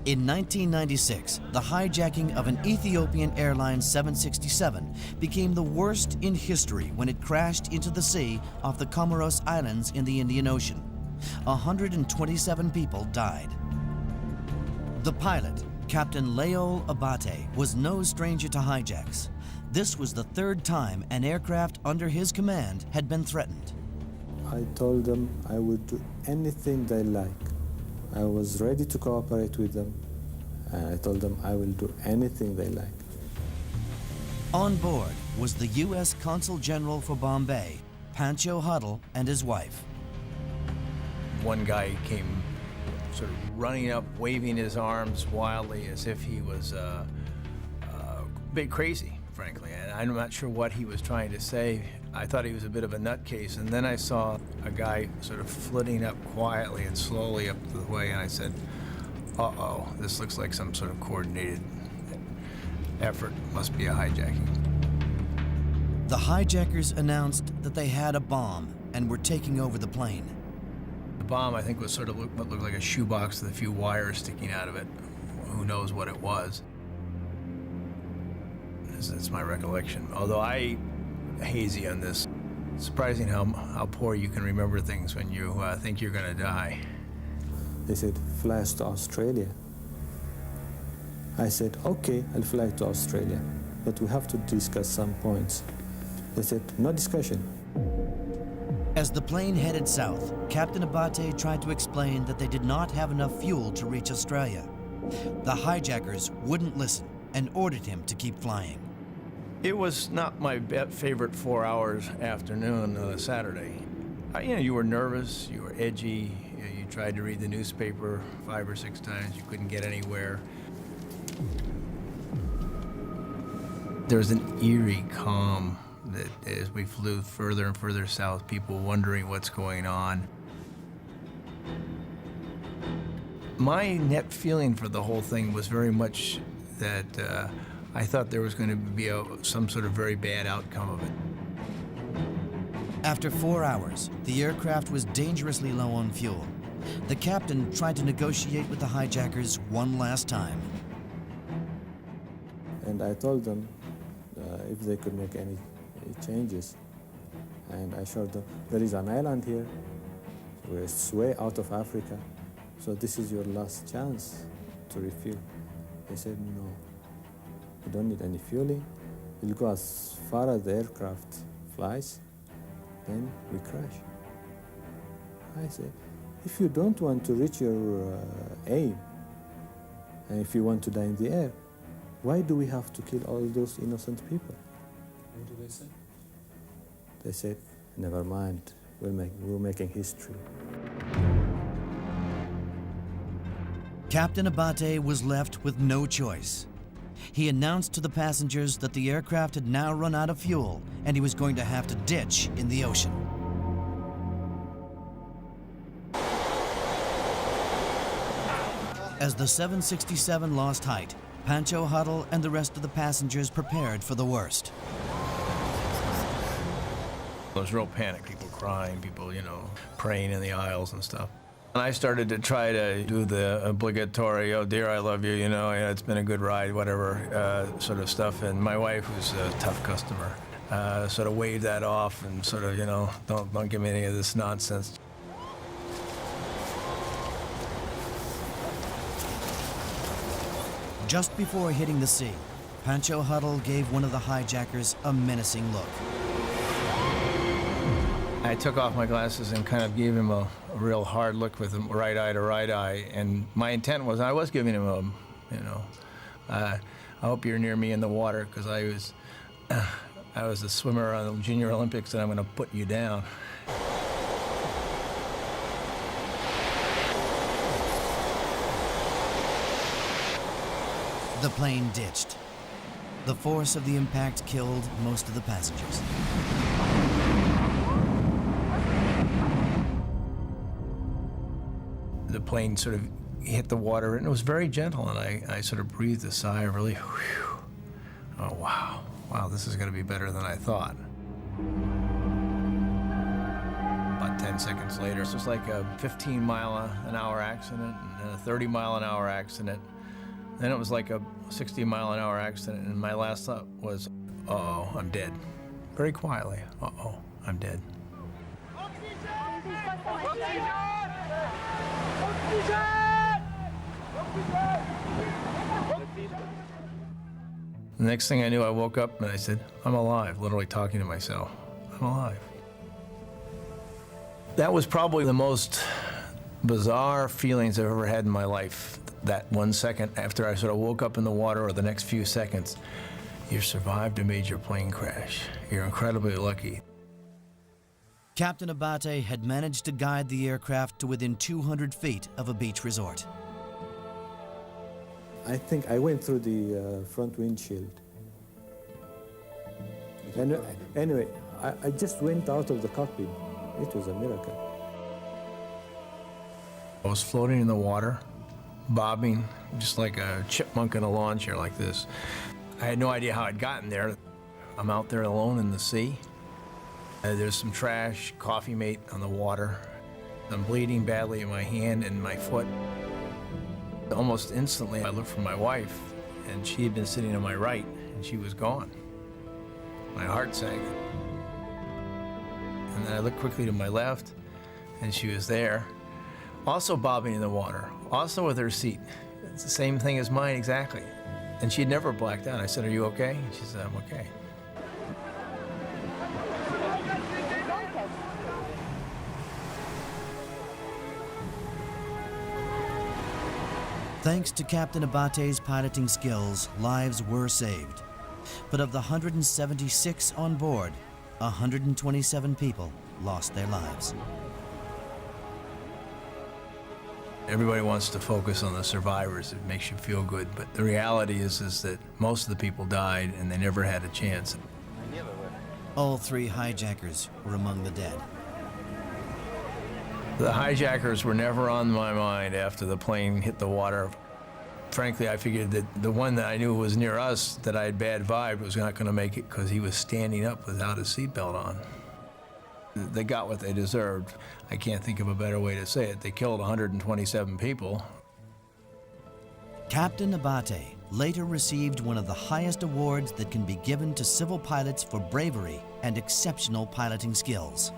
In 1996, the hijacking of an Ethiopian Airlines 767 became the worst in history when it crashed into the sea off the Comoros Islands in the Indian Ocean. 127 people died. The pilot, Captain Leol Abate, was no stranger to hijacks. This was the third time an aircraft under his command had been threatened. I told them I would do anything they like. I was ready to cooperate with them, and I told them I will do anything they like. On board was the U.S. Consul General for Bombay, Pancho Huddle, and his wife. One guy came sort of running up, waving his arms wildly as if he was a bit crazy, frankly. And I'm not sure what he was trying to say. I thought he was a bit of a nutcase. And then I saw a guy sort of flitting up quietly and slowly up the way, and I said, uh-oh, this looks like some sort of coordinated effort. Must be a hijacking. The hijackers announced that they had a bomb and were taking over the plane. The bomb, I think, was sort of what looked like a shoebox with a few wires sticking out of it. Who knows what it was? That's my recollection. Although hazy on this. It's surprising how poor you can remember things when you think you're going to die. They said, fly us to Australia. I said, okay, I'll fly to Australia, but we have to discuss some points. They said, no discussion. As the plane headed south, Captain Abate tried to explain that they did not have enough fuel to reach Australia. The hijackers wouldn't listen and ordered him to keep flying. It was not my favorite 4 hours afternoon on a Saturday. You were nervous, you were edgy, you tried to read the newspaper 5 or 6 times, you couldn't get anywhere. There was an eerie calm that as we flew further and further south, people wondering what's going on. My net feeling for the whole thing was very much that I thought there was going to be some sort of very bad outcome of it. After 4 hours, the aircraft was dangerously low on fuel. The captain tried to negotiate with the hijackers one last time. And I told them if they could make any changes. And I showed them, there is an island here, it's way out of Africa, so this is your last chance to refuel. They said, no, we don't need any fueling. We'll go as far as the aircraft flies, then we crash. I said, if you don't want to reach your aim, and if you want to die in the air, why do we have to kill all those innocent people? What did they say? They said, never mind, we're making history. Captain Abate was left with no choice. He announced to the passengers that the aircraft had now run out of fuel and he was going to have to ditch in the ocean. As the 767 lost height, Pancho Huddle and the rest of the passengers prepared for the worst. There was real panic, people crying, people, praying in the aisles and stuff. And I started to try to do the obligatory, oh dear, I love you, it's been a good ride, whatever, sort of stuff. And my wife, who's a tough customer, sort of waved that off and sort of, don't give me any of this nonsense. Just before hitting the sea, Pancho Huddle gave one of the hijackers a menacing look. I took off my glasses and kind of gave him a real hard look with him, right eye to right eye. And my intent was, I was giving him I hope you're near me in the water, because I was a swimmer on the Junior Olympics and I'm going to put you down. The plane ditched. The force of the impact killed most of the passengers. The plane sort of hit the water, and it was very gentle, and I sort of breathed a sigh of relief. Whew. Oh, wow, this is going to be better than I thought. About 10 seconds later, it was like a 15-mile-an-hour accident and a 30-mile-an-hour accident. Then it was like a 60-mile-an-hour accident, and my last thought was, uh-oh, I'm dead. Very quietly, uh-oh, I'm dead. The next thing I knew, I woke up and I said, I'm alive, literally talking to myself. I'm alive. That was probably the most bizarre feelings I've ever had in my life. That 1 second after I sort of woke up in the water, or the next few seconds, you survived a major plane crash. You're incredibly lucky. Captain Abate had managed to guide the aircraft to within 200 feet of a beach resort. I think I went through the front windshield. Anyway, I just went out of the cockpit. It was a miracle. I was floating in the water, bobbing, just like a chipmunk in a lawn chair like this. I had no idea how I'd gotten there. I'm out there alone in the sea. There's some trash, coffee mate on the water. I'm bleeding badly in my hand and my foot. Almost instantly, I looked for my wife, and she had been sitting on my right, and she was gone. My heart sank. And then I looked quickly to my left, and she was there, also bobbing in the water, also with her seat. It's the same thing as mine exactly. And she had never blacked out. I said, "Are you okay?" And she said, "I'm okay." Thanks to Captain Abate's piloting skills, lives were saved. But of the 176 on board, 127 people lost their lives. Everybody wants to focus on the survivors. It makes you feel good. But the reality is that most of the people died and they never had a chance. All three hijackers were among the dead. The hijackers were never on my mind after the plane hit the water. Frankly, I figured that the one that I knew was near us, that I had bad vibe, was not going to make it because he was standing up without his seatbelt on. They got what they deserved. I can't think of a better way to say it. They killed 127 people. Captain Abate later received one of the highest awards that can be given to civil pilots for bravery and exceptional piloting skills.